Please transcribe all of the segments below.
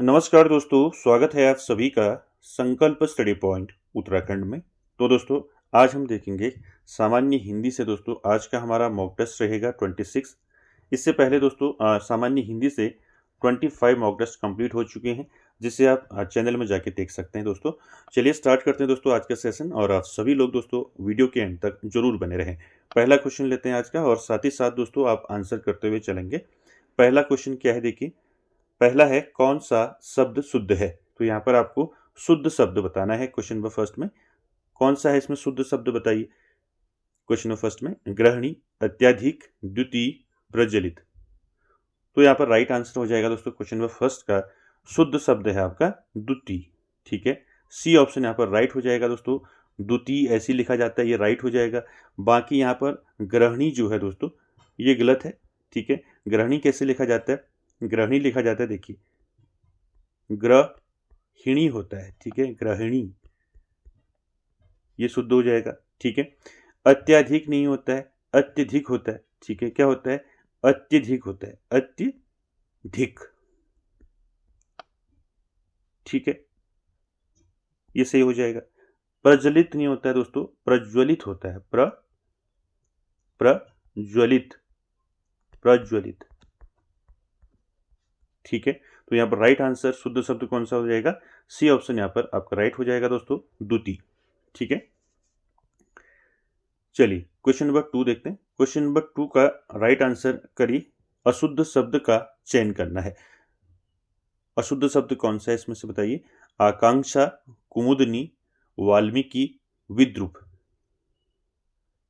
नमस्कार दोस्तों, स्वागत है आप सभी का संकल्प स्टडी पॉइंट उत्तराखंड में। तो दोस्तों, आज हम देखेंगे सामान्य हिंदी से। दोस्तों, आज का हमारा मॉक टेस्ट रहेगा 26। इससे पहले दोस्तों सामान्य हिंदी से 25 मॉक टेस्ट कंप्लीट हो चुके हैं, जिसे आप चैनल में जाके देख सकते हैं। दोस्तों, चलिए स्टार्ट करते हैं दोस्तों आज का सेशन। और आप सभी लोग दोस्तों वीडियो के एंड तक जरूर बने रहें। पहला क्वेश्चन लेते हैं आज का, और साथ ही साथ दोस्तों आप आंसर करते हुए चलेंगे। पहला क्वेश्चन क्या है, देखिए। पहला है, कौन सा शब्द शुद्ध है। तो यहाँ पर आपको शुद्ध शब्द बताना है। क्वेश्चन नंबर फर्स्ट में कौन सा है, इसमें शुद्ध शब्द बताइए। क्वेश्चन नंबर फर्स्ट में ग्रहणी, अत्याधिक, द्वितीय, प्रज्वलित। तो यहाँ पर राइट आंसर हो जाएगा दोस्तों क्वेश्चन नंबर फर्स्ट का शुद्ध शब्द है आपका द्वितीय। ठीक है, सी ऑप्शन यहाँ पर राइट हो जाएगा दोस्तों। द्वितीय ऐसे लिखा जाता है, ये राइट हो जाएगा। बाकी यहाँ पर ग्रहणी जो है दोस्तों, ये गलत है। ठीक है, ग्रहणी कैसे लिखा जाता है, ग्रहणी लिखा जाता है, देखिए ग्रहिणी होता है। ठीक है, ग्रहिणी, ये शुद्ध हो जाएगा। ठीक है, अत्याधिक नहीं होता है, अत्यधिक होता है। ठीक है, क्या होता है, अत्यधिक होता है, अत्यधिक। ठीक है, ये सही हो जाएगा। प्रज्वलित नहीं होता है दोस्तों, प्रज्वलित होता है, प्रज्वलित, प्रज्वलित। ठीक है, तो यहाँ पर राइट आंसर शुद्ध शब्द कौन सा हो जाएगा, सी ऑप्शन यहाँ पर आपका राइट हो जाएगा दोस्तों, द्वितीय। ठीक है, चलिए क्वेश्चन नंबर 2 देखते हैं। क्वेश्चन नंबर 2 का राइट आंसर करिए। अशुद्ध शब्द का चयन करना है। अशुद्ध शब्द कौन सा है, इसमें से बताइए। आकांक्षा, कुमुदनी, वाल्मीकि, विद्रूप।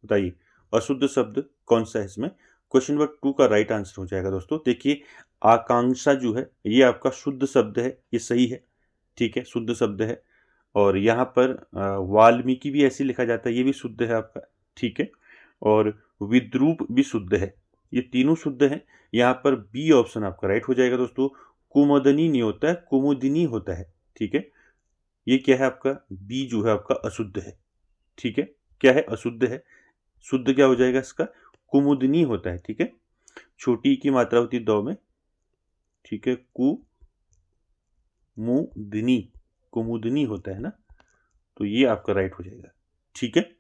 बताइए अशुद्ध शब्द कौन सा है इसमें। क्वेश्चन नंबर 2 का राइट आंसर हो जाएगा दोस्तों, देखिए आकांक्षा जो है ये आपका शुद्ध शब्द है, ये सही है। ठीक है, शुद्ध शब्द है। और यहाँ पर वाल्मीकि भी ऐसे लिखा जाता है, ये भी शुद्ध है आपका। ठीक है, और विद्रूप भी शुद्ध है, ये तीनों शुद्ध हैं। यहाँ पर बी ऑप्शन आपका राइट हो जाएगा दोस्तों। कुमुदनी नहीं होता है, कुमुदिनी होता है। ठीक है, ये क्या है आपका, बी जो है आपका अशुद्ध है। ठीक है, क्या है, अशुद्ध है। शुद्ध क्या हो जाएगा इसका, कुमुदनी होता है। ठीक है, छोटी की मात्रा होती है दो में। ठीक है, कुमुदनी, कुमुदनी होता है ना, तो ये आपका राइट हो जाएगा। ठीक है,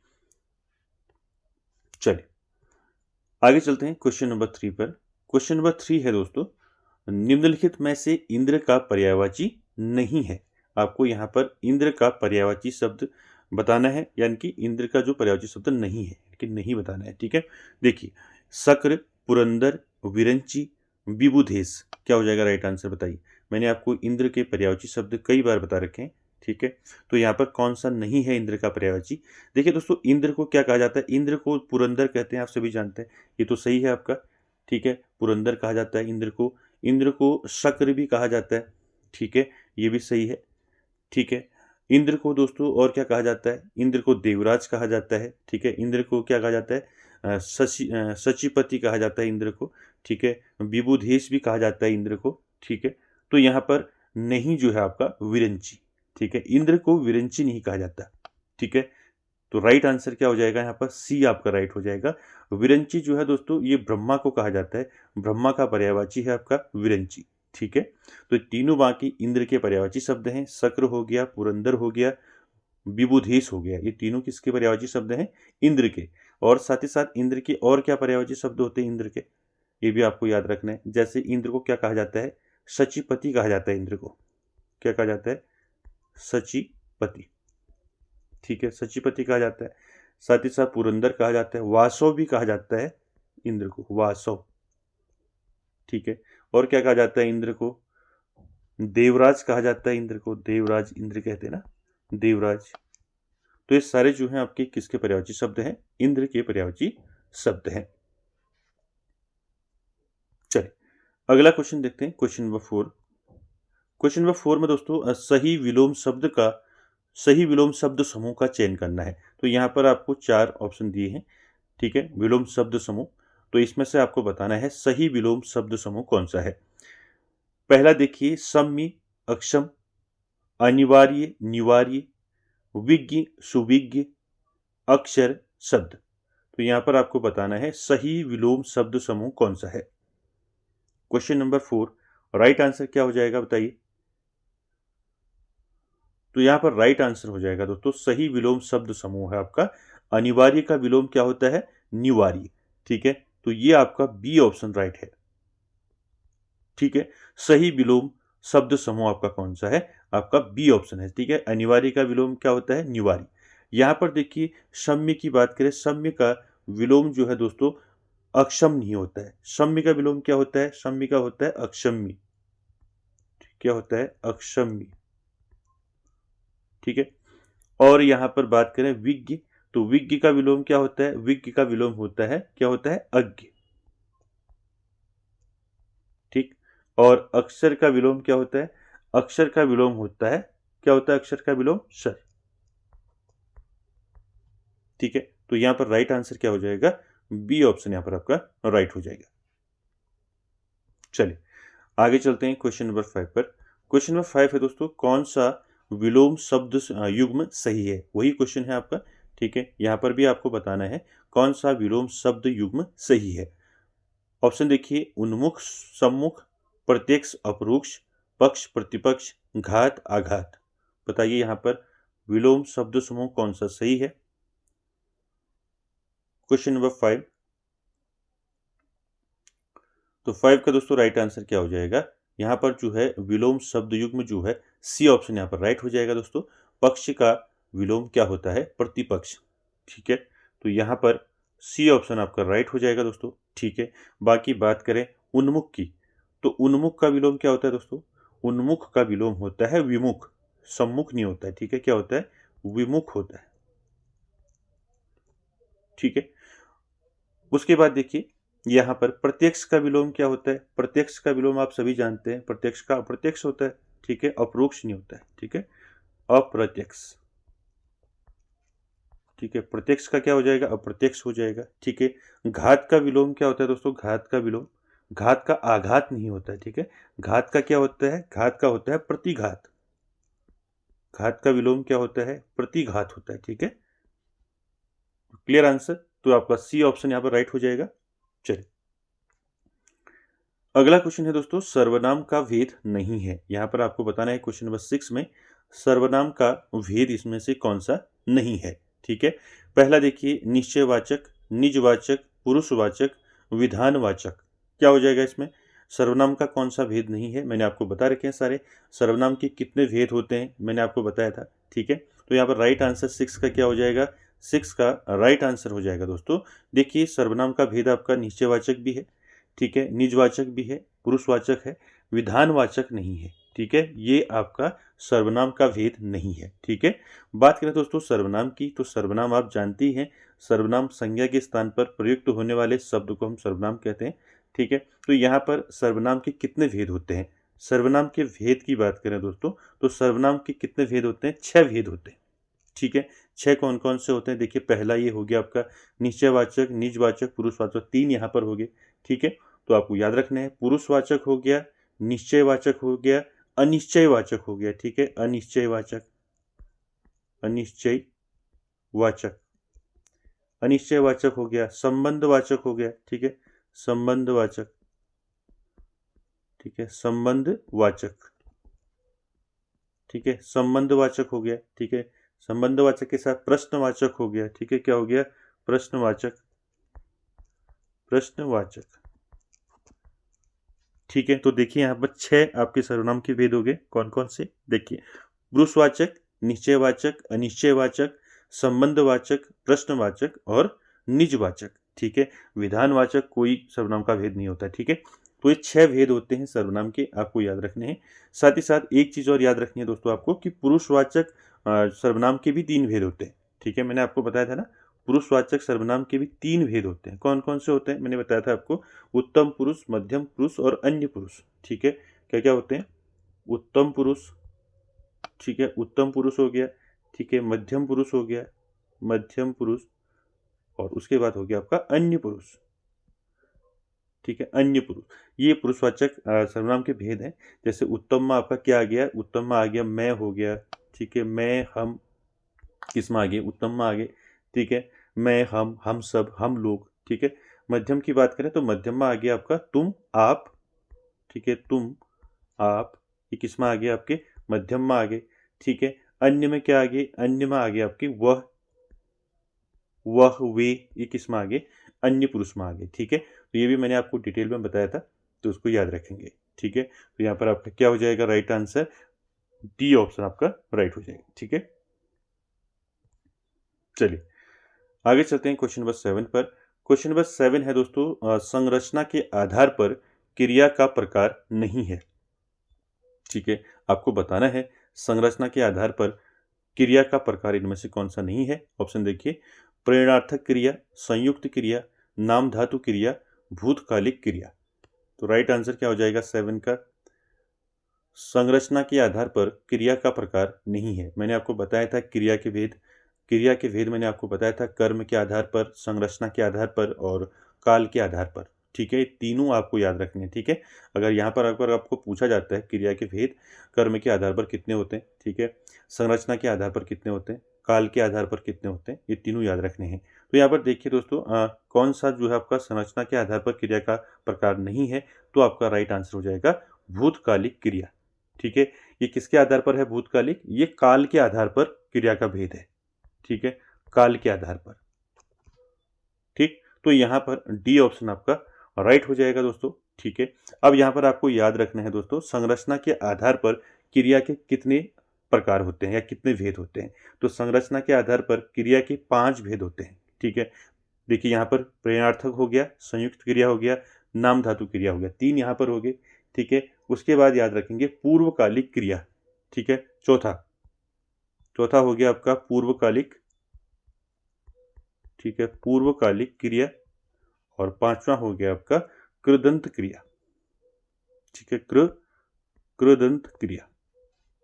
चलिए आगे चलते हैं क्वेश्चन नंबर 3 पर। क्वेश्चन नंबर 3 है दोस्तों, निम्नलिखित में से इंद्र का पर्यायवाची नहीं है। आपको यहाँ पर इंद्र का पर्यायवाची शब्द बताना है, यानी कि इंद्र का जो पर्यायवाची शब्द नहीं है, लेकिन नहीं बताना है। ठीक है, देखिए शक्र, पुरंदर, विरंची, विबुधेश। क्या हो जाएगा राइट आंसर बताइए। मैंने आपको इंद्र के पर्यायवाची शब्द कई बार बता रखे हैं। ठीक है, तो यहाँ पर कौन सा नहीं है इंद्र का पर्यायवाची। देखिए दोस्तों, इंद्र को क्या कहा जाता है, इंद्र को पुरंदर कहते हैं, आप सभी जानते हैं, ये तो सही है आपका। ठीक है, पुरंदर कहा जाता है इंद्र को। इंद्र को शक्र भी कहा जाता है। ठीक है, ये भी सही है। ठीक है, इंद्र को दोस्तों और क्या कहा जाता है, इंद्र को देवराज कहा जाता है। ठीक है, इंद्र को क्या कहा जाता है, शचीपति कहा जाता है इंद्र को। ठीक है, विबुधेश भी कहा जाता है इंद्र को। ठीक है, तो यहाँ पर नहीं जो है आपका विरंची। ठीक है, इंद्र को विरंची नहीं कहा जाता। ठीक है, तो राइट आंसर क्या हो जाएगा यहाँ पर, सी आपका राइट हो जाएगा। विरंची जो है दोस्तों, ये ब्रह्मा को कहा जाता है, ब्रह्मा का पर्यायवाची है आपका विरंची। ठीक है, तो तीनों बाकी इंद्र के पर्यायवाची शब्द हैं। शक्र हो गया, पुरंदर हो गया, विबुधेश हो गया, ये तीनों किसके पर्यायवाची शब्द हैं, इंद्र के। और साथ ही साथ इंद्र के और क्या पर्यायवाची शब्द होते हैं इंद्र के, ये भी आपको याद रखना है। जैसे इंद्र को क्या कहा जाता है, शचीपति कहा जाता है इंद्र को। क्या कहा जाता है, शचीपति। ठीक है, शचीपति कहा जाता है। साथ ही साथ पुरंदर कहा जाता है, वासव भी कहा जाता है इंद्र को, वासव। ठीक है, और क्या कहा जाता है इंद्र को, देवराज कहा जाता है इंद्र को, देवराज इंद्र कहते हैं ना, देवराज। तो ये सारे जो हैं आपके किसके पर्यायवाची शब्द हैं, इंद्र के पर्यायवाची शब्द हैं। चलिए अगला क्वेश्चन देखते हैं, क्वेश्चन नंबर 4। क्वेश्चन नंबर 4 में दोस्तों सही विलोम शब्द समूह का चयन करना है। तो यहाँ पर आपको 4 ऑप्शन दिए हैं। ठीक है, विलोम शब्द समूह, तो इसमें से आपको बताना है सही विलोम शब्द समूह कौन सा है। पहला देखिए, सम्य, अक्षम, अनिवार्य, निवार्य, विज्ञ, सुविज्ञ, अक्षर, शब्द। तो यहाँ पर आपको बताना है सही विलोम शब्द समूह कौन सा है। क्वेश्चन नंबर 4 राइट आंसर क्या हो जाएगा बताइए। तो यहाँ पर राइट आंसर हो जाएगा दोस्तों, सही विलोम शब्द समूह है आपका अनिवार्य का विलोम क्या होता है, निवार्य। ठीक है, तो ये आपका बी ऑप्शन राइट है। ठीक है, सही विलोम शब्द समूह आपका कौन सा है, आपका बी ऑप्शन है। ठीक है, अनिवार्य का विलोम क्या होता है, निवार्य। यहाँ पर देखिए सम्य की बात करें, सम्य का विलोम जो है दोस्तों अक्षम नहीं होता है। सम्य का विलोम क्या होता है, सम्य का होता है अक्षम्य। क्या होता है, अक्षम्य। ठीक है, और यहाँ पर बात करें विज्ञ, तो विज्ञ का विलोम क्या होता है, विज्ञ का विलोम होता है क्या होता है, अज्ञ। ठीक, और अक्षर का विलोम क्या होता है, अक्षर का विलोम होता है क्या होता है, अक्षर का विलोम सर। ठीक है, तो यहां पर राइट आंसर क्या हो जाएगा, बी ऑप्शन यहां पर आपका राइट हो जाएगा। चलिए आगे चलते हैं क्वेश्चन नंबर 5 पर। क्वेश्चन नंबर 5 है दोस्तों, कौन सा विलोम शब्द युग्म सही है, वही क्वेश्चन है आपका। ठीक है, यहां पर भी आपको बताना है कौन सा विलोम शब्द युग्म सही है। ऑप्शन देखिए, उन्मुख, सम्मुख, प्रत्यक्ष, अपरोक्ष, पक्ष, प्रतिपक्ष, घात, आघात। बताइए यहाँ पर विलोम शब्द समूह कौन सा सही है। क्वेश्चन नंबर 5, तो 5 का दोस्तों राइट आंसर क्या हो जाएगा, यहाँ पर जो है विलोम शब्द युग्म जो है सी ऑप्शन यहाँ पर राइट हो जाएगा दोस्तों। पक्ष का विलोम क्या होता है, प्रतिपक्ष। ठीक है, तो यहाँ पर सी ऑप्शन आपका राइट हो जाएगा दोस्तों। ठीक है, बाकी बात करें उन्मुख की, तो उन्मुख का विलोम क्या होता है दोस्तों, उन्मुख का विलोम होता है विमुख, सम्मुख नहीं होता है। ठीक है, क्या होता है, विमुख होता है। ठीक है, उसके बाद देखिए यहाँ पर प्रत्यक्ष का विलोम क्या होता है, प्रत्यक्ष का विलोम आप सभी जानते हैं, प्रत्यक्ष का अप्रत्यक्ष होता है। ठीक है, अपरोक्ष नहीं होता है। ठीक है, अप्रत्यक्ष। ठीक है, प्रत्यक्ष का क्या हो जाएगा, अप्रत्यक्ष हो जाएगा। ठीक है, घात का विलोम क्या होता है दोस्तों, घात का विलोम, घात का आघात नहीं होता है। ठीक है, घात का क्या होता है, घात का होता है प्रतिघात। घात का विलोम क्या होता है, प्रतिघात होता है। ठीक है, क्लियर आंसर, तो आपका सी ऑप्शन यहाँ पर राइट हो जाएगा। चलिए अगला क्वेश्चन है दोस्तों, सर्वनाम का भेद नहीं है। यहाँ पर आपको बताना है क्वेश्चन नंबर 6 में सर्वनाम का भेद इसमें से कौन सा नहीं है। ठीक है, पहला देखिए निश्चयवाचक, निजवाचक, पुरुषवाचक, विधानवाचक। क्या हो जाएगा इसमें, सर्वनाम का कौन सा भेद नहीं है, मैंने आपको बता रखे हैं सारे सर्वनाम के कितने भेद होते हैं, मैंने आपको बताया था। ठीक है, तो यहाँ पर राइट आंसर 6 का क्या हो जाएगा, 6 का राइट आंसर हो जाएगा दोस्तों। देखिए सर्वनाम का भेद आपका निश्चयवाचक भी है, ठीक है, निजवाचक भी है, पुरुषवाचक है, विधानवाचक नहीं है। ठीक है, ये आपका सर्वनाम का भेद नहीं है। ठीक है, बात करें दोस्तों सर्वनाम की, तो सर्वनाम आप जानते ही हैं, सर्वनाम संज्ञा के स्थान पर प्रयुक्त होने वाले शब्द को हम सर्वनाम कहते हैं। ठीक है, तो यहाँ पर सर्वनाम के कितने भेद होते हैं, सर्वनाम के भेद की बात करें दोस्तों, तो सर्वनाम के कितने भेद होते हैं, 6 भेद होते हैं। ठीक है, 6 कौन कौन से होते हैं, देखिए पहला ये हो गया आपका निश्चयवाचक, निजवाचक, पुरुषवाचक, 3 यहाँ पर हो गए। ठीक है, तो आपको याद रखना है, पुरुषवाचक हो गया, निश्चयवाचक हो गया, अनिश्चयवाचक हो गया। ठीक है, अनिश्चयवाचक, अनिश्चयवाचक, अनिश्चयवाचक हो गया, संबंधवाचक हो गया। ठीक है, संबंधवाचक। ठीक है, संबंधवाचक। ठीक है, संबंधवाचक हो गया। ठीक है, संबंधवाचक के साथ प्रश्नवाचक हो गया। ठीक है, क्या हो गया, प्रश्नवाचक, प्रश्नवाचक। ठीक है, तो देखिए यहाँ पर 6 आपके सर्वनाम के भेद हो गए, कौन कौन से देखिए, पुरुषवाचक, निश्चयवाचक, अनिश्चयवाचक, संबंधवाचक, प्रश्नवाचक और निजवाचक। ठीक है, विधानवाचक कोई सर्वनाम का भेद नहीं होता। ठीक है, तो ये 6 भेद होते हैं सर्वनाम के, आपको याद रखने हैं। साथ ही साथ एक चीज और याद रखनी है दोस्तों आपको कि पुरुषवाचक सर्वनाम के भी 3 भेद होते हैं। ठीक है, मैंने आपको बताया था ना, पुरुषवाचक सर्वनाम के भी 3 भेद होते हैं। कौन कौन से होते हैं, मैंने बताया था आपको, उत्तम पुरुष, मध्यम पुरुष और अन्य पुरुष। ठीक है, क्या क्या होते हैं, उत्तम पुरुष। ठीक है, उत्तम पुरुष हो गया। ठीक है, मध्यम पुरुष हो गया, मध्यम पुरुष, और उसके बाद हो गया आपका अन्य पुरुष। ठीक है, अन्य पुरुष, ये पुरुषवाचक सर्वनाम के भेद हैं। जैसे उत्तम में आपका क्या आ गया, उत्तम में आ गया मैं हो गया। ठीक है, मैं, हम, किसमें आ गए, उत्तम में आ गए। ठीक है, मैं, हम सब, हम लोग। ठीक है, मध्यम की बात करें तो मध्यम में आ गया आपका तुम, आप। ठीक है, तुम, आप, ये किस में आ गया, आपके मध्यम में आ गए। ठीक है, अन्य में क्या आगे, अन्य में आगे आपके वह वे, ये किस में आगे, अन्य पुरुष में आगे। ठीक है, तो ये भी मैंने आपको डिटेल में बताया था, तो उसको याद रखेंगे। ठीक है, तो यहाँ पर आपका क्या हो जाएगा राइट आंसर, डी ऑप्शन आपका राइट हो जाएगा। ठीक है, चलिए आगे चलते हैं क्वेश्चन नंबर 7 पर। क्वेश्चन नंबर 7 है दोस्तों, संरचना के आधार पर क्रिया का प्रकार नहीं है। ठीक है, आपको बताना है संरचना के आधार पर क्रिया का प्रकार इनमें से कौन सा नहीं है। ऑप्शन देखिए, प्रेरणार्थक क्रिया, संयुक्त क्रिया, नाम धातु क्रिया, भूतकालिक क्रिया। तो राइट आंसर क्या हो जाएगा 7 का, संरचना के आधार पर क्रिया का प्रकार नहीं है। मैंने आपको बताया था क्रिया के भेद मैंने आपको बताया था, कर्म के आधार पर, संरचना के आधार पर और काल के आधार पर। ठीक है, तीनों आपको याद रखने हैं। ठीक है, अगर यहाँ पर अगर आपको पूछा जाता है क्रिया के भेद कर्म के आधार पर कितने होते हैं, ठीक है, संरचना के आधार पर कितने होते हैं, काल के आधार पर कितने होते हैं, ये तीनों याद रखने हैं। तो यहाँ पर देखिए दोस्तों, कौन सा जो है आपका संरचना के आधार पर क्रिया का प्रकार नहीं है, तो आपका राइट आंसर हो जाएगा भूतकालिक क्रिया। ठीक है, ये किसके आधार पर है भूतकालिक, ये काल के आधार पर क्रिया का भेद है। ठीक है, काल के आधार पर। ठीक, तो यहां पर डी ऑप्शन आपका राइट हो जाएगा दोस्तों। ठीक है, अब यहां पर आपको याद रखना है दोस्तों, संरचना के आधार पर क्रिया के कितने प्रकार होते हैं या कितने भेद होते हैं। तो संरचना के आधार पर क्रिया के 5 भेद होते हैं। ठीक है, देखिए यहाँ पर प्रेरणार्थक हो गया, संयुक्त क्रिया हो गया, नाम धातु क्रिया हो गया, 3 यहाँ पर हो गए। ठीक है, उसके बाद याद रखेंगे पूर्वकालिक क्रिया। ठीक है, चौथा हो गया आपका पूर्वकालिक। ठीक है, पूर्वकालिक क्रिया, और 5वां हो गया आपका कृदंत क्रिया। ठीक है, कृदंत क्रिया।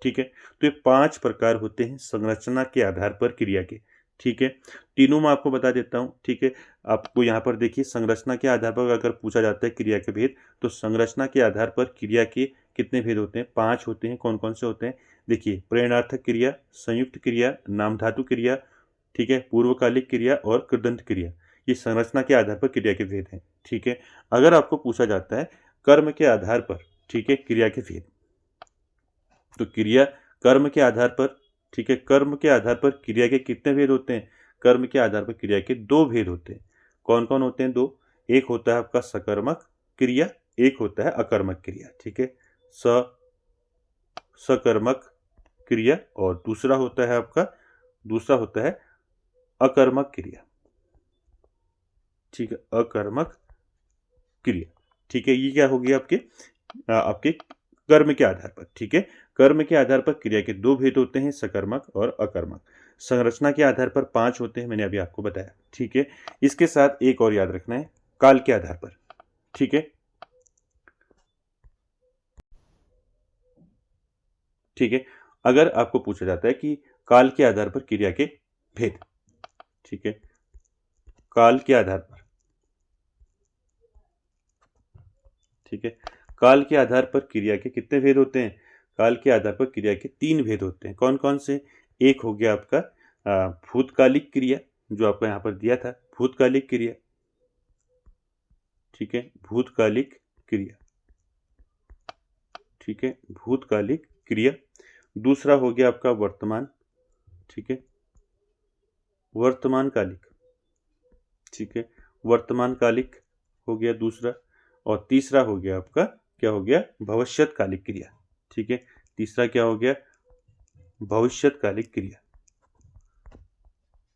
ठीक है, तो ये 5 प्रकार होते हैं संरचना के आधार पर क्रिया के। ठीक है, तीनों मैं आपको बता देता हूँ। ठीक है, आपको यहाँ पर देखिए संरचना के आधार पर अगर पूछा जाता है क्रिया के भेद, तो संरचना के आधार पर क्रिया के कितने भेद होते हैं, 5 होते हैं। कौन कौन से होते हैं, देखिए प्रेरणार्थक क्रिया, संयुक्त क्रिया, नाम धातु क्रिया, ठीक है, पूर्वकालिक क्रिया और कृदंत क्रिया, ये संरचना के आधार पर क्रिया के भेद हैं। ठीक है, अगर आपको पूछा जाता है कर्म के आधार पर, ठीक है, क्रिया के भेद, तो क्रिया कर्म के आधार पर, ठीक है, कर्म के आधार पर क्रिया के कितने भेद होते हैं, कर्म के आधार पर क्रिया के 2 भेद होते हैं। कौन कौन होते हैं 2, एक होता है आपका सकर्मक क्रिया, एक होता है अकर्मक क्रिया। ठीक है, सकर्मक क्रिया, और दूसरा होता है अकर्मक क्रिया। ठीक है, अकर्मक क्रिया। ठीक है, ये क्या होगी आपके कर्म के आधार पर। ठीक है, कर्म के आधार पर क्रिया के 2 भेद होते हैं, सकर्मक और अकर्मक। संरचना के आधार पर 5 होते हैं, मैंने अभी आपको बताया। ठीक है, इसके साथ एक और याद रखना है, काल के आधार पर। ठीक है, ठीक है, अगर आपको पूछा जाता है कि काल के आधार पर क्रिया के भेद, ठीक है, काल के आधार पर, ठीक है, काल के आधार पर क्रिया के कितने भेद होते हैं, काल के आधार पर क्रिया के 3 भेद होते हैं। कौन कौन से, एक हो गया आपका भूतकालिक क्रिया, जो आपका यहाँ पर दिया था, भूतकालिक क्रिया। ठीक है, भूतकालिक क्रिया। ठीक है, भूतकालिक क्रिया। दूसरा हो गया आपका वर्तमान, ठीक है, वर्तमानकालिक। ठीक है, वर्तमानकालिक हो गया दूसरा, और तीसरा हो गया आपका क्या हो गया, भविष्यत्कालिक क्रिया। ठीक है, तीसरा क्या हो गया, भविष्यत्कालिक क्रिया।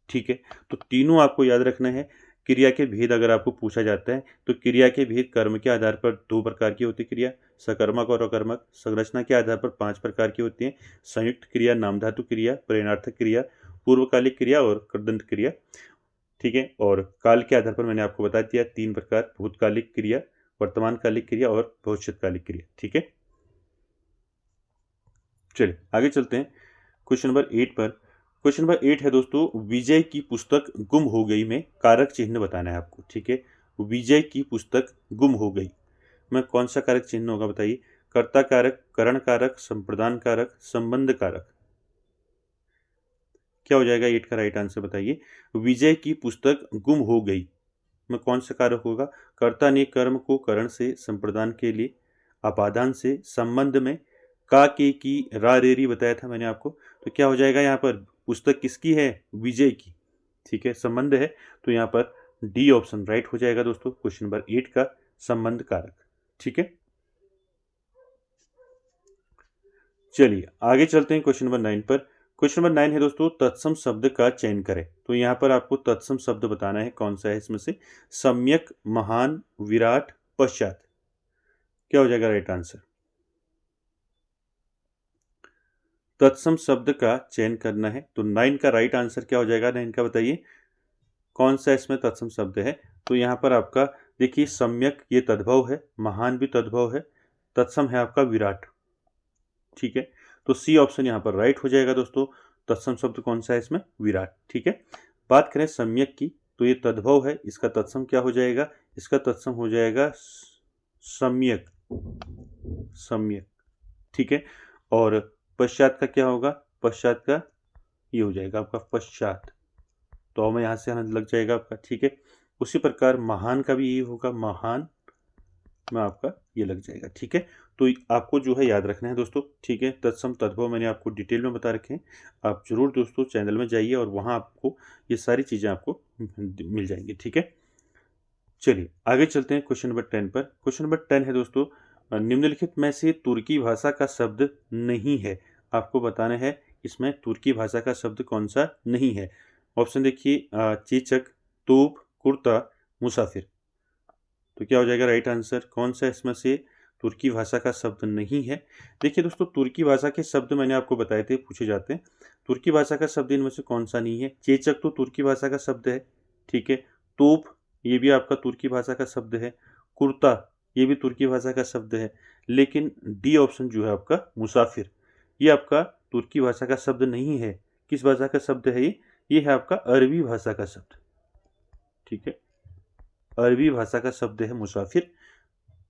ठीक है, तो तीनों आपको याद रखना है। क्रिया के भेद अगर आपको पूछा जाता है, तो क्रिया के भेद कर्म के आधार पर 2 प्रकार की होती है क्रिया, सकर्मक और अकर्मक। संरचना के आधार पर 5 प्रकार की होती हैं, संयुक्त क्रिया, नामधातु क्रिया, प्रेरणार्थक क्रिया, पूर्वकालिक क्रिया और कृदंत क्रिया। ठीक है, और काल के आधार पर मैंने आपको बता दिया 3 प्रकार, भूतकालिक क्रिया, वर्तमानकालिक क्रिया और भविष्यत्कालिक क्रिया। ठीक है, चलिए आगे चलते हैं क्वेश्चन नंबर 8 पर। क्वेश्चन नंबर 8 है दोस्तों, विजय की पुस्तक गुम हो गई में कारक चिन्ह बताना है आपको। ठीक है, विजय की पुस्तक गुम हो गई में कौन सा कारक चिन्ह होगा बताइए, कर्ता कारक, करण कारक, संप्रदान कारक, संबंध कारक। क्या हो जाएगा 8 का राइट आंसर बताइए, विजय की पुस्तक गुम हो गई में कौन सा कारक होगा, कर्ता ने कर्म को करण से, संप्रदान के लिए, अपादान से, संबंध में, का के की रा रे री बताया था मैंने आपको, तो क्या हो जाएगा यहाँ पर, पुस्तक किसकी है, विजय की। ठीक है, संबंध है, तो यहाँ पर डी ऑप्शन राइट हो जाएगा दोस्तों, क्वेश्चन नंबर 8 का संबंध कारक। ठीक है, चलिए आगे चलते हैं क्वेश्चन नंबर 9 पर। क्वेश्चन नंबर 9 है दोस्तों, तत्सम शब्द का चयन करें। तो यहाँ पर आपको तत्सम शब्द बताना है, कौन सा है इसमें से, सम्यक, महान, विराट, पश्चात। क्या हो जाएगा राइट आंसर, तत्सम शब्द का चयन करना है। तो 9 का राइट आंसर क्या हो जाएगा, 9 का बताइए कौन सा इसमें तत्सम शब्द है। तो यहाँ पर आपका देखिए, सम्यक ये तद्भव है, महान भी तद्भव है, तत्सम है आपका विराट। ठीक है, तो सी ऑप्शन यहाँ पर राइट हो जाएगा दोस्तों। तत्सम शब्द कौन सा है इसमें, विराट। ठीक है, बात करें सम्यक की, तो ये तद्भव है, इसका तत्सम क्या हो जाएगा, इसका तत्सम हो जाएगा सम्यक, सम्यक। ठीक है, और पश्चात का क्या होगा, पश्चात का ये हो जाएगा आपका पश्चात, तो में यहाँ से लग जाएगा आपका। ठीक है, उसी प्रकार महान का भी ये होगा, महान में आपका ये लग जाएगा। ठीक है, तो आपको जो है याद रखना है दोस्तों। ठीक है, तत्सम तद्भव मैंने आपको डिटेल में बता रखे हैं, आप जरूर दोस्तों चैनल में जाइए और वहाँ आपको ये सारी चीज़ें आपको मिल जाएंगी। ठीक है, चलिए आगे चलते हैं क्वेश्चन नंबर 10 पर। क्वेश्चन नंबर 10 है दोस्तों, निम्नलिखित में से तुर्की भाषा का शब्द नहीं है। आपको बताना है इसमें तुर्की भाषा का शब्द कौन सा नहीं है। ऑप्शन देखिए, चेचक, तोप, कुर्ता, मुसाफिर। तो क्या हो जाएगा राइट आंसर, कौन सा इसमें से तुर्की भाषा का शब्द नहीं है। देखिए दोस्तों, तुर्की भाषा के शब्द मैंने आपको बताए थे, पूछे जाते हैं। तुर्की भाषा का शब्द इनमें से कौन सा नहीं है, चेचक तो तुर्की भाषा का शब्द है। ठीक है, तोप ये भी आपका तुर्की भाषा का शब्द है, कुर्ता ये भी तुर्की भाषा का शब्द है, लेकिन डी ऑप्शन जो है आपका मुसाफिर, ये आपका तुर्की भाषा का शब्द नहीं है। किस भाषा का शब्द है ये है आपका अरबी भाषा का शब्द। ठीक है, अरबी भाषा का शब्द है मुसाफिर।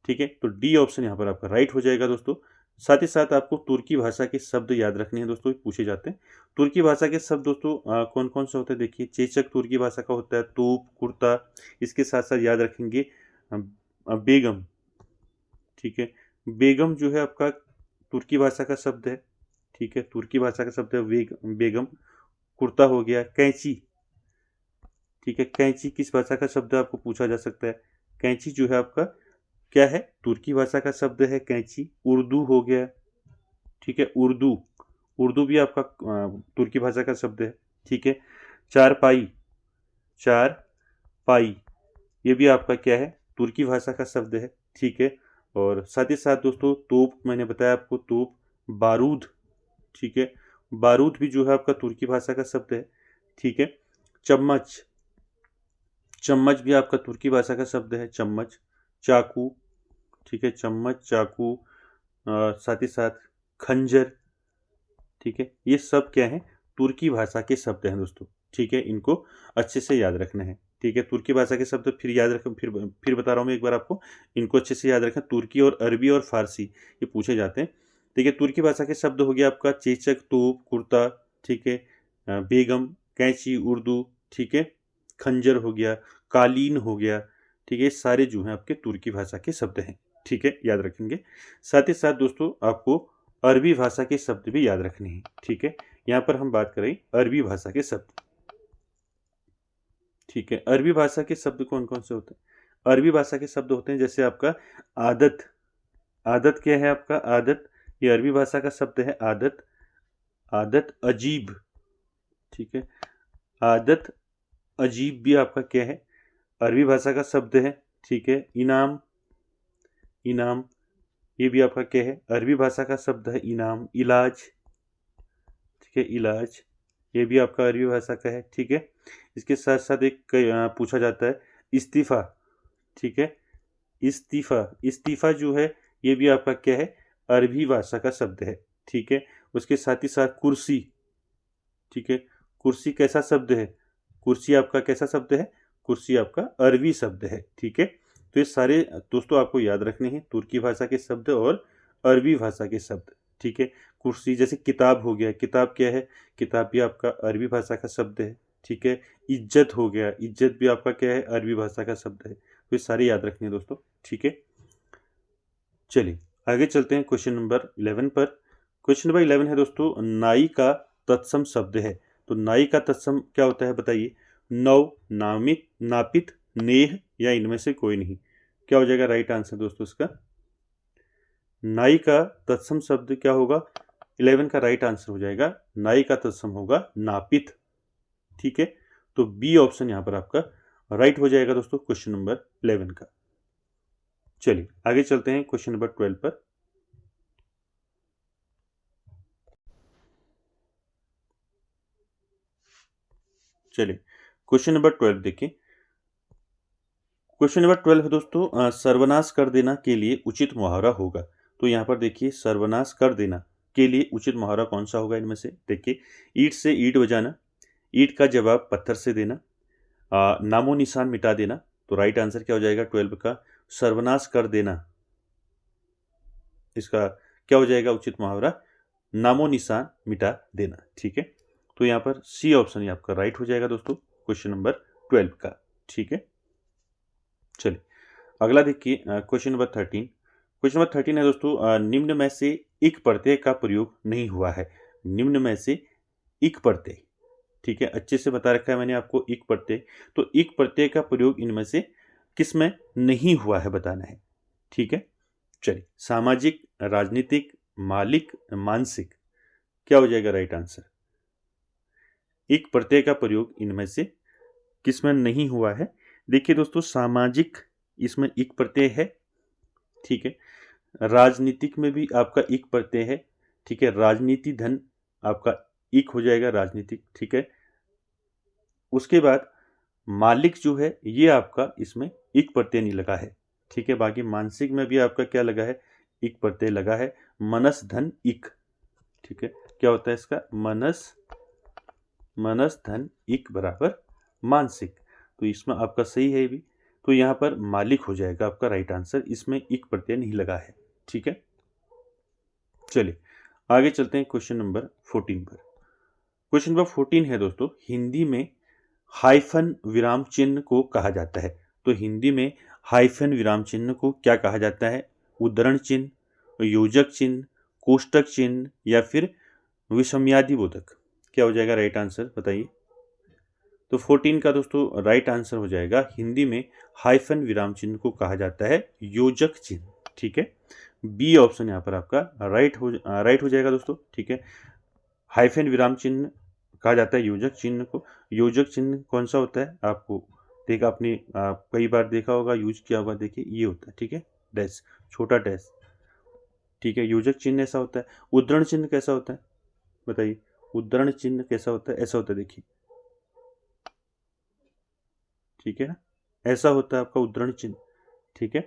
ठीक है, तो डी ऑप्शन यहाँ पर आपका राइट हो जाएगा दोस्तों। साथ ही साथ आपको तुर्की भाषा के शब्द याद रखने हैं दोस्तों, पूछे जाते हैं। तुर्की भाषा के शब्द दोस्तों कौन कौन से होते हैं, देखिए चेचक तुर्की भाषा का होता है, तोप, कुर्ता, इसके साथ साथ याद रखेंगे बेगम। ठीक है, बेगम जो है आपका तुर्की भाषा का शब्द है। ठीक है, तुर्की भाषा का शब्द है बेगम। कुर्ता हो गया, कैंची। ठीक है, कैंची किस भाषा का शब्द है आपको पूछा जा सकता है। कैंची जो है आपका क्या है, तुर्की भाषा का शब्द है कैंची। उर्दू हो गया। ठीक है, उर्दू, उर्दू भी आपका तुर्की भाषा का शब्द है। ठीक है, चारपाई, चार पाई ये भी आपका क्या है, तुर्की भाषा का शब्द है। ठीक है, और साथ ही साथ दोस्तों तोप मैंने बताया आपको, तोप, बारूद। ठीक है, बारूद भी जो है आपका तुर्की भाषा का शब्द है। ठीक है, चम्मच, चम्मच भी आपका तुर्की भाषा का शब्द है, चम्मच। चाकू, ठीक है, चम्मच, चाकू, साथ ही साथ खंजर। ठीक है, ये सब क्या है, तुर्की भाषा के शब्द हैं दोस्तों। ठीक है, इनको अच्छे से याद रखना है। ठीक है, तुर्की भाषा के शब्द फिर याद रखें, फिर बता रहा हूँ मैं एक बार आपको, इनको अच्छे से याद रखें। तुर्की और अरबी और फारसी ये पूछे जाते हैं। ठीक है, तुर्की भाषा के शब्द हो गया आपका चेचक, तोप, कुर्ता। ठीक है, बेगम, कैंची, उर्दू। ठीक है, खंजर हो गया, कालीन हो गया। ठीक है, ये सारे जो हैं आपके तुर्की भाषा के शब्द हैं। ठीक है, याद रखेंगे। साथ ही साथ दोस्तों आपको अरबी भाषा के शब्द भी याद रखने हैं। ठीक है, यहाँ पर हम बात करें अरबी भाषा के शब्द। ठीक है, अरबी भाषा के शब्द कौन कौन से होते हैं, अरबी भाषा के शब्द होते हैं जैसे आपका आदत। आदत क्या है आपका, आदत ये अरबी भाषा का शब्द है, आदत। आदत, अजीब। ठीक है, आदत, अजीब भी आपका क्या है, अरबी भाषा का शब्द है। ठीक है, इनाम, इनाम ये भी आपका क्या है, अरबी भाषा का शब्द है, इनाम। इलाज, ठीक है, इलाज ये भी आपका अरबी भाषा का है। ठीक है, इसके साथ साथ एक पूछा जाता है इस्तीफा। ठीक है, इस्तीफा, इस्तीफा जो है ये भी आपका क्या है, अरबी भाषा का शब्द है। ठीक है, उसके साथ ही साथ कुर्सी। ठीक है, कुर्सी कैसा शब्द है, कुर्सी आपका कैसा शब्द है, कुर्सी आपका अरबी शब्द है। ठीक है, तो ये सारे दोस्तों आपको याद रखने हैं, तुर्की भाषा के शब्द और अरबी भाषा के शब्द। ठीक है, कुर्सी जैसे किताब हो गया, किताब क्या है, किताब भी आपका अरबी भाषा का शब्द है। ठीक है, इज्जत हो गया, इज्जत भी आपका क्या है, अरबी भाषा का शब्द है। तो ये सारे याद रखने हैं दोस्तों। ठीक है, चलिए आगे चलते हैं क्वेश्चन नंबर 11 पर। क्वेश्चन नंबर 11 है दोस्तों, नाई का तत्सम शब्द है। तो नाई का तत्सम क्या होता है बताइए? नव, नामित, नापित, नेह या इनमें से कोई नहीं। क्या हो जाएगा राइट आंसर दोस्तों इसका? नाई का तत्सम शब्द क्या होगा? 11 का राइट आंसर हो जाएगा, नाई का तत्सम होगा नापित। ठीक है, तो बी ऑप्शन यहां पर आपका राइट हो जाएगा दोस्तों क्वेश्चन नंबर 11 का। चलिए आगे चलते हैं क्वेश्चन नंबर 12 पर। चलिए क्वेश्चन नंबर 12 देखिए। क्वेश्चन नंबर 12 है दोस्तों, सर्वनाश कर देना के लिए उचित मुहावरा होगा। तो यहाँ पर देखिए, सर्वनाश कर देना के लिए उचित मुहावरा कौन सा होगा इनमें से? देखिए, ईंट से ईंट बजाना, ईंट का जवाब पत्थर से देना, नामो निशान मिटा देना। तो राइट आंसर क्या हो जाएगा 12 का? सर्वनाश कर देना। इसका क्या हो जाएगा उचित मुहावरा? नामो निशान मिटा देना। ठीक है, तो यहाँ पर सी ऑप्शन ही आपका राइट हो जाएगा दोस्तों क्वेश्चन नंबर 12 का। ठीक है, चलिए अगला देखिए क्वेश्चन नंबर 13। क्वेश्चन नंबर 13 है दोस्तों, निम्न में से इक प्रत्यय का प्रयोग नहीं हुआ है। निम्न में से इक प्रत्यय, ठीक है, अच्छे से बता रखा है मैंने आपको इक प्रत्यय। तो इक प्रत्यय का प्रयोग इनमें से किस में नहीं हुआ है बताना है। ठीक है, चलिए, सामाजिक, राजनीतिक, मालिक, मानसिक। क्या हो जाएगा राइट आंसर? इक प्रत्यय का प्रयोग इनमें से किस में नहीं हुआ है? देखिए दोस्तों, सामाजिक इसमें इक प्रत्यय है। ठीक है, राजनीतिक में भी आपका इक प्रत्यय है। ठीक है, राजनीति धन आपका इक हो जाएगा राजनीतिक। ठीक है, उसके बाद मालिक जो है ये आपका इसमें इक प्रत्यय नहीं लगा है। ठीक है, बाकी मानसिक में भी आपका क्या लगा है? इक प्रत्यय लगा है, मनस धन इक। ठीक है, क्या होता है इसका? मनस धन इक बराबर मानसिक। तो इसमें आपका सही है भी, तो यहाँ पर मालिक हो जाएगा आपका राइट आंसर, इसमें इक प्रत्यय नहीं लगा है। ठीक है, चलिए आगे चलते हैं क्वेश्चन नंबर 14 पर। क्वेश्चन नंबर 14 है दोस्तों, हिंदी में हाइफन विराम चिन्ह को कहा जाता है। तो हिंदी में हाइफन विराम चिन्ह को क्या कहा जाता है? उद्धरण चिन्ह, योजक चिन्ह, कोष्टक चिन्ह या फिर विषमयादि बोधक। क्या हो जाएगा राइट आंसर बताइए? तो 14 का दोस्तों राइट आंसर हो जाएगा, हिंदी में हाइफन विराम चिन्ह को कहा जाता है योजक चिन्ह। ठीक है, बी ऑप्शन यहाँ पर आपका राइट हो जाएगा दोस्तों। ठीक है, हाइफन विराम चिन्ह कहा जाता है योजक चिन्ह को। योजक चिन्ह कौन सा होता है? आपको देखा, आपने कई बार देखा होगा, यूज किया होगा। देखिए ये होता है, ठीक है, डैश, छोटा डैश। ठीक है, योजक चिन्ह ऐसा होता है। उद्धरण चिन्ह कैसा होता है बताइए? उद्धरण चिन्ह कैसा होता है? ऐसा होता है, देखिए, ठीक है ना, ऐसा होता है आपका उद्धरण चिन्ह। ठीक है,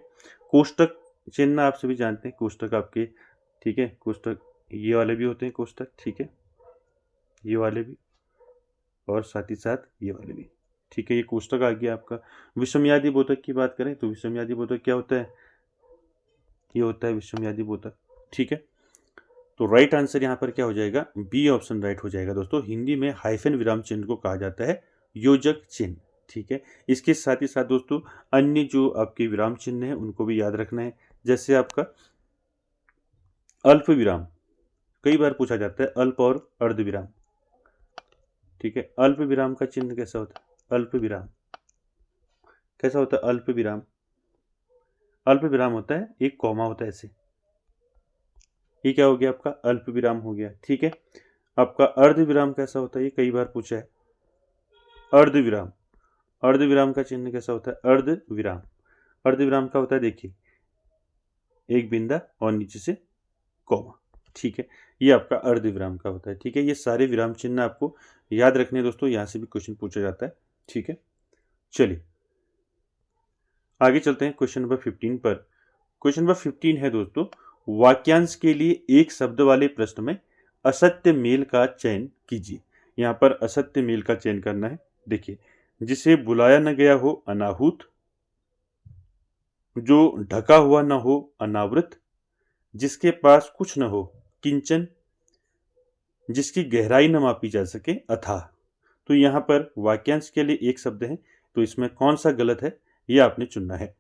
कोष्टक चिन्ह आप सभी जानते हैं, कोष्टक आपके, ठीक है, कोष्टक ये वाले भी होते हैं कोष्टक। ठीक है, ये वाले भी और साथ ही साथ ये वाले भी। ठीक है, ये कोष्टक आ गया आपका। विषमयादि बोधक की बात करें तो विषमयादि बोधक क्या होता है? ये होता है विषमयादि बोधक। ठीक है, तो राइट आंसर यहाँ पर क्या हो जाएगा? बी ऑप्शन राइट हो जाएगा दोस्तों, हिंदी में हाइफन विराम चिन्ह को कहा जाता है योजक चिन्ह। ठीक है, इसके साथ ही साथ दोस्तों अन्य जो आपके विराम चिन्ह हैं उनको भी याद रखना है। जैसे आपका अल्प विराम, कई बार पूछा जाता है, अल्प और अर्ध विराम। ठीक है, अल्प विराम का चिन्ह कैसा होता है? अल्प विराम कैसा होता है? अल्प विराम, अल्प विराम होता है, एक कॉमा होता है ऐसे। ये क्या हो गया आपका? अल्प विराम हो गया। ठीक है, आपका अर्ध विराम कैसा होता है? ये कई बार पूछा है, अर्ध विराम। अर्ध विराम का चिन्ह कैसा होता है? अर्ध विराम, अर्ध विराम का होता है, देखिए, एक बिंदा और नीचे से कॉमा। ठीक है, ये आपका अर्ध विराम का होता है। ठीक है, ये सारे विराम चिन्ह आपको याद रखने दोस्तों, यहां से भी क्वेश्चन पूछा जाता है। ठीक है, चलिए आगे चलते हैं क्वेश्चन नंबर 15 पर। क्वेश्चन नंबर 15 है दोस्तों, वाक्यांश के लिए एक शब्द वाले प्रश्न में असत्य मेल का चयन कीजिए। यहाँ पर असत्य मेल का चयन करना है। देखिए, जिसे बुलाया न गया हो अनाहूत, जो ढका हुआ न हो अनावृत, जिसके पास कुछ न हो किंचन, जिसकी गहराई न मापी जा सके अथाह। तो यहाँ पर वाक्यांश के लिए एक शब्द है, तो इसमें कौन सा गलत है ये आपने चुनना है।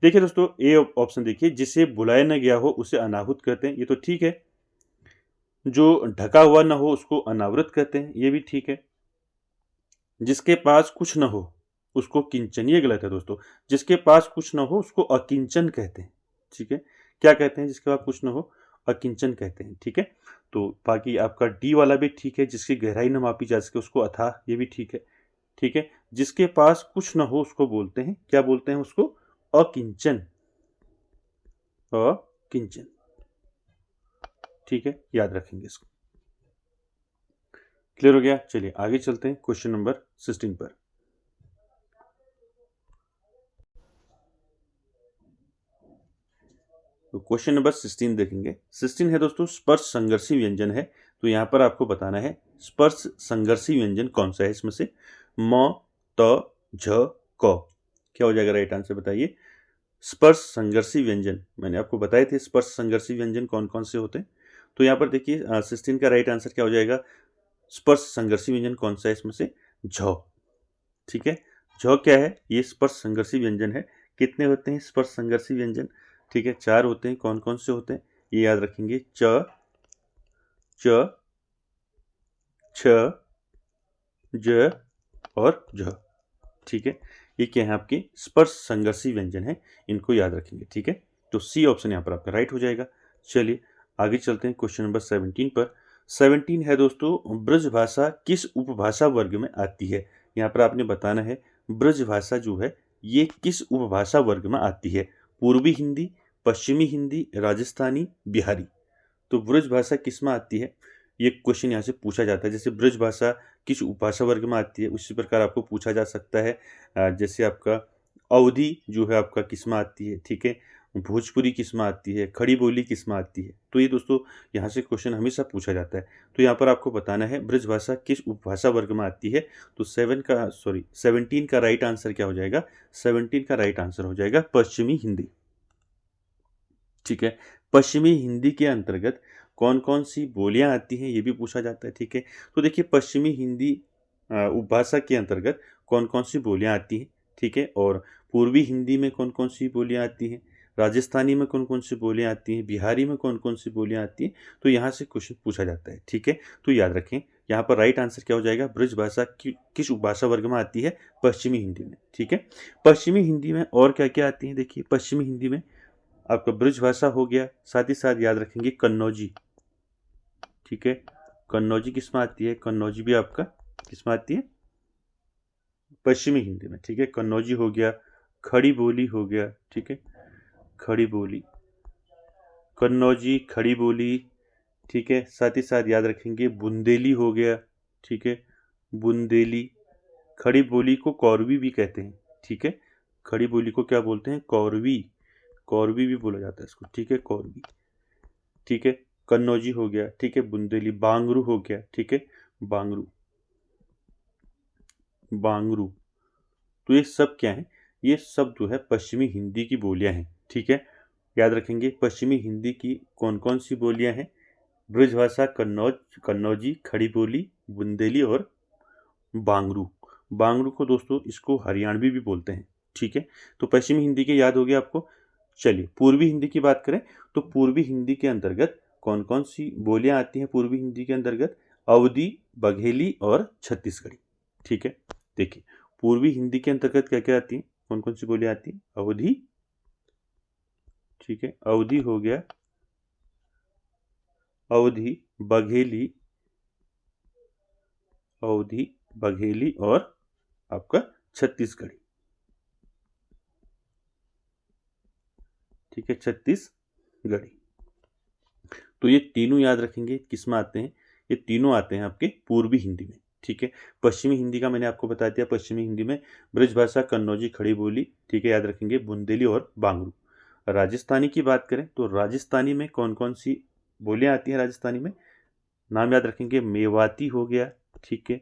देखिए दोस्तों, ए ऑप्शन देखिए, जिसे बुलाया न गया हो उसे अनाहुत कहते हैं, ये तो ठीक है। जो ढका हुआ न हो उसको अनावृत कहते हैं, ये भी ठीक है। जिसके पास कुछ न हो उसको किंचन, ये गलत है दोस्तों। जिसके पास कुछ न हो उसको अकिंचन कहते हैं, ठीक है। क्या कहते हैं जिसके पास कुछ न हो? अकिंचन कहते हैं, ठीक है। तो बाकी आपका डी वाला भी ठीक है, जिसकी गहराई न मापी जा सके उसको अथाह, ये भी ठीक है, ठीक है। जिसके पास कुछ न हो उसको बोलते हैं, क्या बोलते हैं उसको? अकिंचन, अकिंचन, ठीक है, याद रखेंगे इसको। क्लियर हो गया? चलिए आगे चलते हैं क्वेश्चन नंबर 16 पर। तो क्वेश्चन नंबर 16 देखेंगे। 16 है दोस्तों, स्पर्श संघर्षी व्यंजन है। तो यहाँ पर आपको बताना है स्पर्श संघर्षी व्यंजन कौन सा है इसमें से। म, त, झ, क, क्या हो जाएगा राइट आंसर बताइए। स्पर्श संघर्षी व्यंजन मैंने आपको बताए थे, स्पर्श संघर्षी व्यंजन कौन कौन से होते हैं। तो यहाँ पर देखिए 16 का राइट आंसर क्या हो जाएगा। स्पर्श संघर्षी व्यंजन कौन सा है इसमें से? झ, ठीक है। झ क्या है? ये स्पर्श संघर्षी व्यंजन है। कितने होते हैं स्पर्श संघर्षी व्यंजन? ठीक है, 4 होते हैं। कौन कौन से होते हैं ये याद रखेंगे। च, च, छ, ज और झ, ठीक है। ये क्या है? आपके स्पर्श संघर्षी व्यंजन है, इनको याद रखेंगे, ठीक है। तो सी ऑप्शन यहाँ पर आपका राइट हो जाएगा। चलिए आगे चलते हैं क्वेश्चन नंबर 17 पर। 17 है दोस्तों, ब्रज भाषा किस उपभाषा वर्ग में आती है? यहाँ पर आपने बताना है ब्रज भाषा जो है ये किस उपभाषा वर्ग में आती है। पूर्वी हिंदी, पश्चिमी हिंदी, राजस्थानी, बिहारी। तो ब्रज भाषा किस में आती है, ये क्वेश्चन यहाँ से पूछा जाता है। जैसे ब्रज भाषा किस उपभाषा वर्ग में आती है, उसी प्रकार आपको पूछा जा सकता है। जैसे आपका अवधी जो है आपका किस में आती है, ठीक है। भोजपुरी किस में आती है, खड़ी बोली किस में आती है। तो ये दोस्तों यहाँ से क्वेश्चन हमेशा पूछा जाता है। तो यहाँ पर आपको बताना है ब्रज भाषा किस उपभाषा वर्ग में आती है। तो 17 का राइट आंसर क्या हो जाएगा? 17 का राइट आंसर हो जाएगा पश्चिमी हिंदी, ठीक है। पश्चिमी हिंदी के अंतर्गत कौन कौन सी बोलियां आती हैं ये भी पूछा जाता है, ठीक है। तो देखिए पश्चिमी हिंदी उपभाषा के अंतर्गत कौन कौन सी बोलियां आती हैं, ठीक है। और पूर्वी हिंदी में कौन कौन सी बोलियां आती हैं, राजस्थानी में कौन कौन सी बोलियां आती हैं, बिहारी में कौन कौन सी बोलियां आती हैं। तो यहाँ से क्वेश्चन पूछा जाता है, ठीक है। तो याद रखें यहाँ पर राइट आंसर क्या हो जाएगा। ब्रज भाषा किस उपभाषा वर्ग में आती है? पश्चिमी हिंदी में, ठीक है। पश्चिमी हिंदी में और क्या क्या आती है? देखिए पश्चिमी हिंदी में आपका ब्रज भाषा हो गया, साथ ही साथ याद रखेंगे कन्नौजी, ठीक है। कन्नौजी किस में आती है? कन्नौजी भी आपका किस में आती है? पश्चिमी हिंदी में, ठीक है। कन्नौजी हो गया, खड़ी बोली हो गया, ठीक है। खड़ी बोली, कन्नौजी, खड़ी बोली, ठीक है। साथ ही साथ याद रखेंगे बुंदेली हो गया, ठीक है। बुंदेली, खड़ी बोली को कौरवी भी कहते हैं, ठीक है। खड़ी बोली को क्या बोलते हैं? कौरवी, कौरवी भी बोला जाता है इसको, ठीक है, कौरवी, ठीक है। कन्नौजी हो गया, ठीक है। बुंदेली, बांगरू हो गया, ठीक है। बांगरू, बांगरू। तो ये सब क्या है? ये सब जो है पश्चिमी हिंदी की बोलियां हैं, ठीक है। याद रखेंगे पश्चिमी हिंदी की कौन कौन सी बोलियां हैं। ब्रजभाषा, कन्नौज, कन्नौजी, खड़ी बोली, बुंदेली और बांगरू। बांगरू को दोस्तों इसको हरियाणवी भी बोलते हैं, ठीक है। तो पश्चिमी हिंदी के याद हो गया आपको। चलिए पूर्वी हिंदी की बात करें तो पूर्वी हिंदी के अंतर्गत कौन कौन सी बोलियां आती हैं? पूर्वी हिंदी के अंतर्गत अवधी, बघेली और छत्तीसगढ़ी, ठीक है। देखिए पूर्वी हिंदी के अंतर्गत क्या क्या आती हैं, कौन कौन सी बोलियां आती हैं? अवधी, ठीक है, अवधी हो गया, अवधी, बघेली, अवधी, बघेली और आपका छत्तीसगढ़ी, ठीक है, छत्तीसगढ़ी। तो ये तीनों याद रखेंगे किस में आते हैं? ये तीनों आते हैं आपके पूर्वी हिंदी में, ठीक है। पश्चिमी हिंदी का मैंने आपको बता दिया। पश्चिमी हिंदी में ब्रजभाषा, कन्नौजी, खड़ी बोली, ठीक है, याद रखेंगे बुंदेली और बांगरू। राजस्थानी की बात करें तो राजस्थानी में कौन कौन सी बोलियां आती हैं? राजस्थानी में नाम याद रखेंगे, मेवाती हो गया, ठीक है,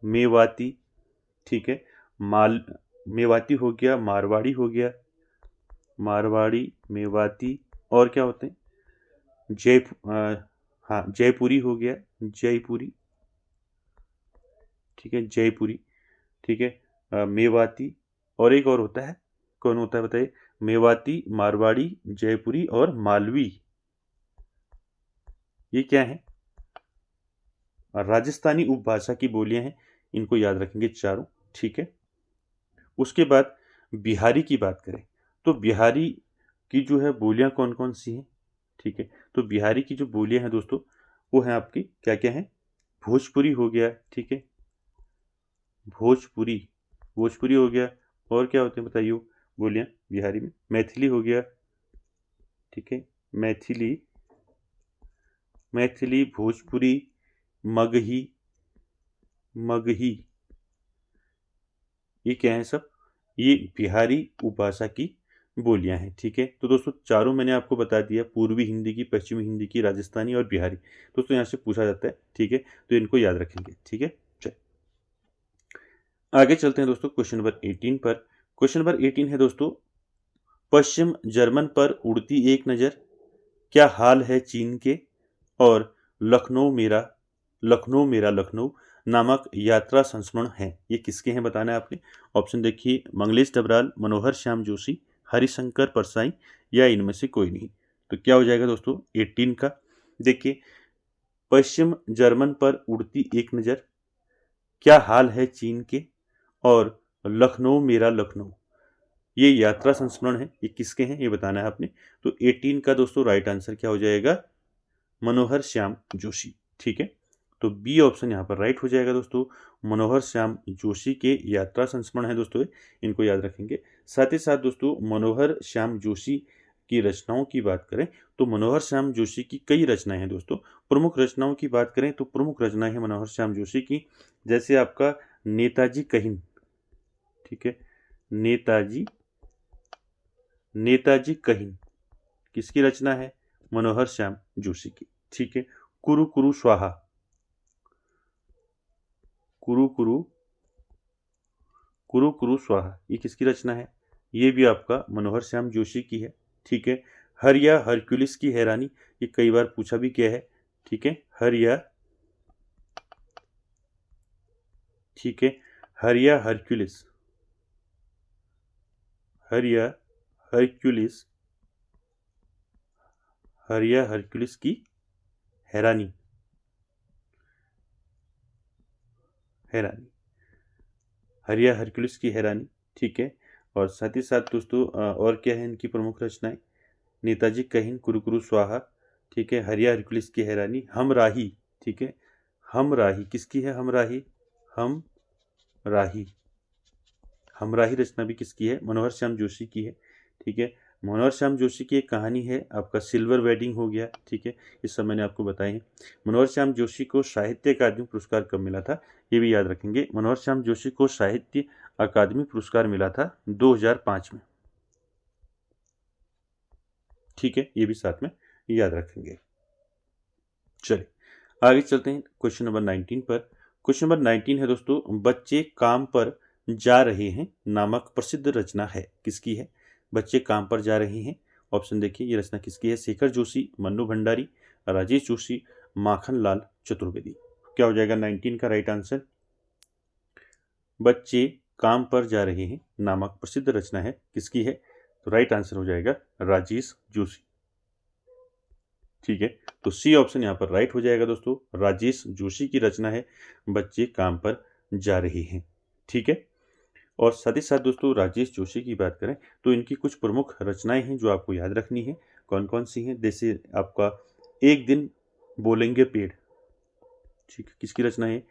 मेवाती, ठीक है। माल, मेवाती हो गया, मारवाड़ी हो गया, मारवाड़ी, मेवाती, और क्या होते हैं? हाँ जयपुरी हो गया, जयपुरी, ठीक है, जयपुरी, ठीक है। मेवाती, और एक और होता है, कौन होता है बताइए? मेवाती, मारवाड़ी, जयपुरी और मालवी। ये क्या है? राजस्थानी उपभाषा की बोलियां हैं, इनको याद रखेंगे चारों। ठीक है, उसके बाद बिहारी की बात करें तो बिहारी की जो है बोलियां कौन कौन सी हैं। ठीक है, तो बिहारी की जो बोलियां हैं दोस्तों, वो हैं आपकी क्या क्या हैं। भोजपुरी हो गया, ठीक है, भोजपुरी, भोजपुरी हो गया। और क्या होते हैं बताइए बोलियां बिहारी में। मैथिली हो गया, ठीक है, मैथिली, मैथिली, भोजपुरी, मगही, मगही, ये क्या है सब, ये बिहारी उपभाषा की बोलियां हैं। ठीक है, तो दोस्तों चारों मैंने आपको बता दिया, पूर्वी हिंदी की, पश्चिमी हिंदी की, राजस्थानी और बिहारी। दोस्तों यहाँ से पूछा जाता है, ठीक है, तो इनको याद रखेंगे। ठीक है, चलिए आगे चलते हैं दोस्तों क्वेश्चन नंबर 18 पर। क्वेश्चन नंबर 18 है दोस्तों, पश्चिम जर्मन पर उड़ती एक नज़र, क्या हाल है चीन के, और लखनऊ मेरा, लखनऊ मेरा लखनऊ नामक यात्रा संस्मरण है, ये किसके हैं बताना है आपने। ऑप्शन देखिए, मंगलेश डबराल, मनोहर श्याम जोशी, हरिशंकर परसाई, या इनमें से कोई नहीं। तो क्या हो जाएगा दोस्तों 18 का। देखिए, पश्चिम जर्मन पर उड़ती एक नज़र, क्या हाल है चीन के, और लखनऊ मेरा लखनऊ, ये यात्रा संस्मरण है, ये किसके हैं ये बताना है आपने। तो 18 का दोस्तों राइट आंसर क्या हो जाएगा, मनोहर श्याम जोशी। ठीक है, तो बी ऑप्शन यहाँ पर राइट हो जाएगा दोस्तों, मनोहर श्याम जोशी के यात्रा संस्मरण है दोस्तों, इनको याद रखेंगे। साथ ही साथ दोस्तों मनोहर श्याम जोशी की रचनाओं की बात करें तो मनोहर श्याम जोशी की कई रचनाएं हैं दोस्तों। प्रमुख रचनाओं की बात करें तो प्रमुख रचनाएं हैं मनोहर श्याम जोशी की, जैसे आपका नेताजी कहिन, ठीक है, नेताजी, नेताजी कहिन किसकी रचना है, मनोहर श्याम जोशी की। ठीक है, कुरु कुरु स्वाहा, कुरु कुरु, कुरु कुरु स्वाहा, ये किसकी रचना है, ये भी आपका मनोहर श्याम जोशी की है। ठीक है, हर या हरक्यूलिस की हैरानी, ये कई बार पूछा भी गया है। ठीक है, हर या, ठीक है, हर या हरक्यूलिस, हर या हरक्यूलिस, हर या हरक्यूलिस की हैरानी, हैरानी, हरिया हरक्यूलिस की हैरानी। ठीक है, और साथ ही साथ दोस्तों और क्या है इनकी प्रमुख रचनाएं, नेताजी कहिन, कुरुकुरु स्वाहा, ठीक है, हरिया हरक्यूलिस की हैरानी, हम राही, ठीक है, हम राही किसकी है, हम राही, हम राही, हम राही रचना भी किसकी है, मनोहर श्याम जोशी की है। ठीक है, मनोहर श्याम जोशी की एक कहानी है आपका सिल्वर वेडिंग हो गया। ठीक है, इस सब मैंने आपको बताए हैं। मनोहर श्याम जोशी को साहित्य अकादमी पुरस्कार कब मिला था, ये भी याद रखेंगे। मनोहर श्याम जोशी को साहित्य अकादमी पुरस्कार मिला था 2005 में। ठीक है, ये भी साथ में याद रखेंगे। चलिए आगे चलते हैं क्वेश्चन नंबर 19 पर। क्वेश्चन नंबर 19 है दोस्तों, बच्चे काम पर जा रहे हैं नामक प्रसिद्ध रचना है, किसकी है, बच्चे काम पर जा रहे हैं। ऑप्शन देखिए, ये रचना किसकी है, शेखर जोशी, मन्नू भंडारी, राजेश जोशी, माखन लाल चतुर्वेदी। क्या हो जाएगा 19 का राइट आंसर, बच्चे काम पर जा रहे हैं नामक प्रसिद्ध रचना है, किसकी है, तो राइट आंसर हो जाएगा राजेश जोशी। ठीक है, तो सी ऑप्शन यहाँ पर राइट हो जाएगा दोस्तों, राजेश जोशी की रचना है, बच्चे काम पर जा रहे हैं। ठीक है, और साथ ही साथ दोस्तों राजेश जोशी की बात करें तो इनकी कुछ प्रमुख रचनाएं हैं जो आपको याद रखनी है। कौन कौन सी हैं, जैसे आपका एक दिन बोलेंगे पेड़, ठीक है, किसकी रचना है,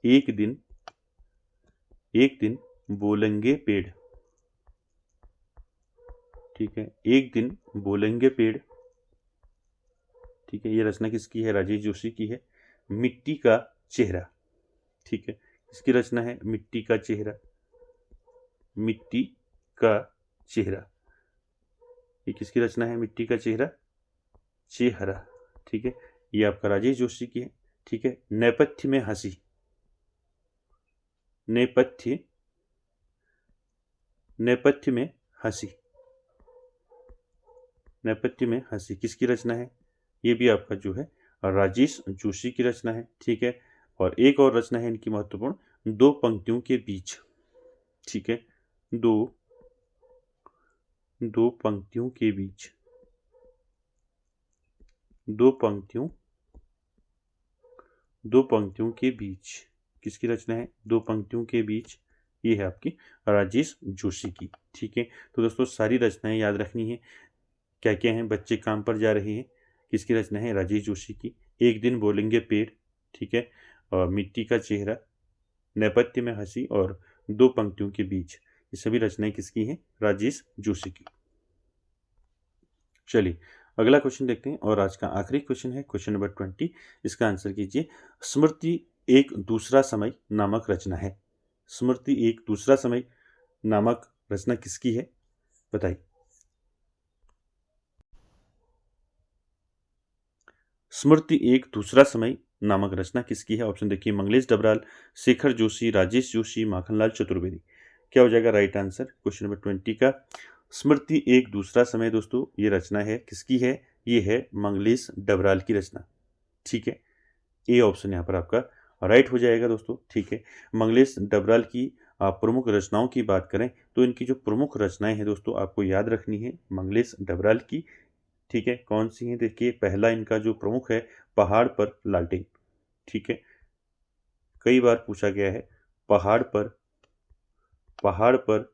एक दिन, एक दिन बोलेंगे पेड़, ठीक है, एक दिन बोलेंगे पेड़, ठीक है, ये रचना किसकी है, राजेश जोशी की है। मिट्टी का चेहरा, ठीक है, इसकी रचना है मिट्टी का चेहरा, मिट्टी का चेहरा, ये किसकी रचना है, मिट्टी का चेहरा, चेहरा, ठीक है, ये आपका राजेश जोशी की है। ठीक है, नेपथ्य में हंसी, नेपथ्य, नेपथ्य में हंसी, नेपथ्य में हंसी किसकी रचना है, ये भी आपका जो है राजेश जोशी की रचना है। ठीक है, और एक और रचना है इनकी महत्वपूर्ण, दो पंक्तियों के बीच, ठीक है, दो, दो पंक्तियों के बीच, दो पंक्तियों दो पंक्तियों के बीच, किसकी रचना है? दो पंक्तियों के बीच, ये है आपकी राजेश जोशी की। ठीक है, तो दोस्तों सारी रचनाएं याद रखनी है। क्या क्या हैं? बच्चे काम पर जा रहे हैं, किसकी रचना है? राजेश जोशी की। एक दिन बोलेंगे पेड़, ठीक है, और मिट्टी का चेहरा, नेपथ्य में हंसी और दो पंक्तियों के बीच, ये सभी रचनाएं किसकी हैं? राजेश जोशी की। चलिए अगला क्वेश्चन देखते हैं, और आज का आखिरी क्वेश्चन है क्वेश्चन नंबर 20। इसका आंसर कीजिए। स्मृति एक दूसरा समय नामक रचना है। स्मृति एक दूसरा समय नामक रचना किसकी है? बताइए। स्मृति एक दूसरा समय नामक रचना किसकी है? ऑप्शन देखिए, मंगलेश डबराल, शेखर जोशी, राजेश जोशी, माखनलाल चतुर्वेदी। क्या हो जाएगा राइट आंसर क्वेश्चन नंबर 20 का? स्मृति एक दूसरा समय दोस्तों ये रचना है किसकी है? ये है मंगलेश डबराल की रचना। ठीक है, ए ऑप्शन यहाँ पर आपका राइट हो जाएगा दोस्तों। ठीक है, मंगलेश डबराल की प्रमुख रचनाओं की बात करें तो इनकी जो प्रमुख रचनाएं हैं दोस्तों आपको याद रखनी है मंगलेश डबराल की। ठीक है, कौन सी है? देखिए, पहला इनका जो प्रमुख है, पहाड़ पर लालटेन। ठीक है, कई बार पूछा गया है, पहाड़ पर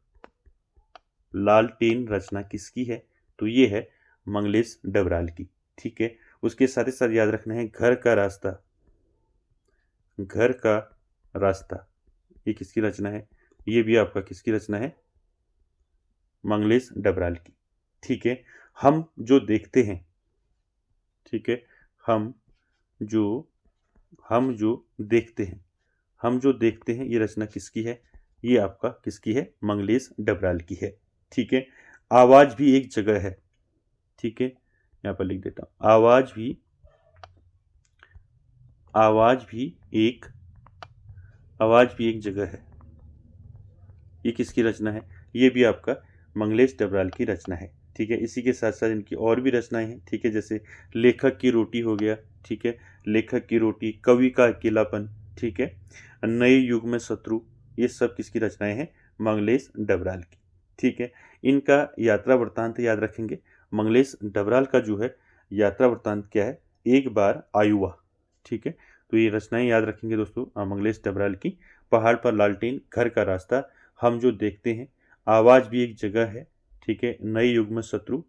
लालटेन रचना किसकी है? तो ये है मंगलेश डबराल की। ठीक है, उसके साथ ही साथ याद रखना है घर का रास्ता, घर का रास्ता, ये किसकी रचना है? ये भी आपका किसकी रचना है? मंगलेश डबराल की। ठीक है, हम जो देखते हैं, ठीक है, हम जो देखते हैं, हम जो देखते हैं, ये रचना किसकी है? ये आपका किसकी है? मंगलेश डबराल की है। ठीक है, आवाज भी एक जगह है। ठीक है, यहाँ पर लिख देता हूं, आवाज भी एक जगह है, ये किसकी रचना है? ये भी आपका मंगलेश डबराल की रचना है। ठीक है, इसी के साथ साथ इनकी और भी रचनाएं हैं। ठीक है, जैसे लेखक की रोटी हो गया। ठीक है, लेखक की रोटी, कवि का अकेलापन, ठीक है, नए युग में शत्रु, ये सब किसकी रचनाएं हैं? मंगलेश डबराल की। ठीक है, इनका यात्रा वृत्तांत याद रखेंगे। मंगलेश डबराल का जो है यात्रा वृत्तांत क्या है? एक बार आयुवा। ठीक है, तो ये रचनाएं याद रखेंगे दोस्तों मंगलेश डबराल की। पहाड़ पर लालटेन, घर का रास्ता, हम जो देखते हैं, आवाज भी एक जगह है, ठीक है, नए युग में शत्रु,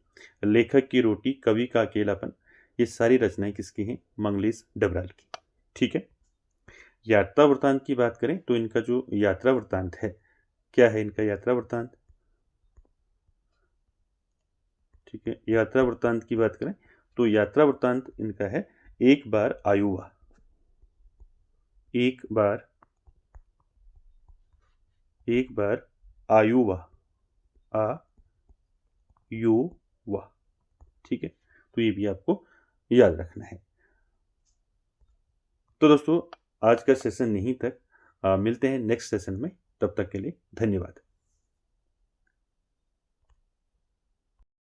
लेखक की रोटी, कवि का अकेलापन, ये सारी रचनाएं किसकी हैं? मंगलेश डबराल की। ठीक है, यात्रा वृत्तांत की बात करें तो इनका जो यात्रा वृत्तांत है, क्या है इनका यात्रा वृत्तांत? ठीक है, यात्रा वृत्तांत की बात करें तो यात्रा वृत्तांत इनका है एक बार आयुवा। एक बार आयुवा, आयुवा। ठीक है, तो ये भी आपको याद रखना है। तो दोस्तों आज का सेशन यहीं तक, मिलते हैं नेक्स्ट सेशन में, तब तक के लिए धन्यवाद।